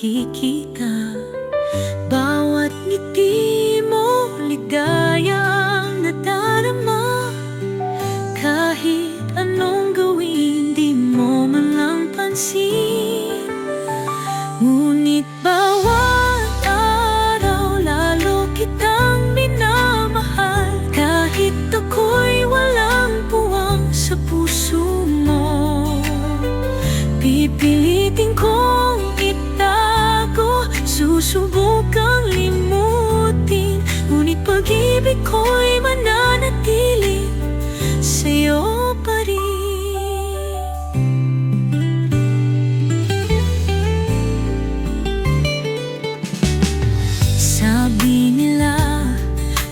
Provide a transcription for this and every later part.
nakikita. Bawat ngiti mo, ligaya ang nadarama. Kahit anong gawin, di mo man lang pansin. Ngunit bawat araw, lalo kitang minamahal. Kahit ako'y walang puwang sa puso mo, pipilitin kong itago, susubukang limutin. Ngunit pag-ibig ko'y mananatili sa'yo pa rin. Sabi nila,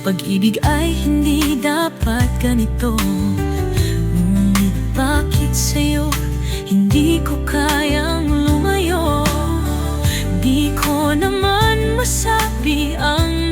pag-ibig ay hindi dapat ganito. Ngunit bakit sa'yo hindi ko kayang lumayo? Di ko naman masabi ang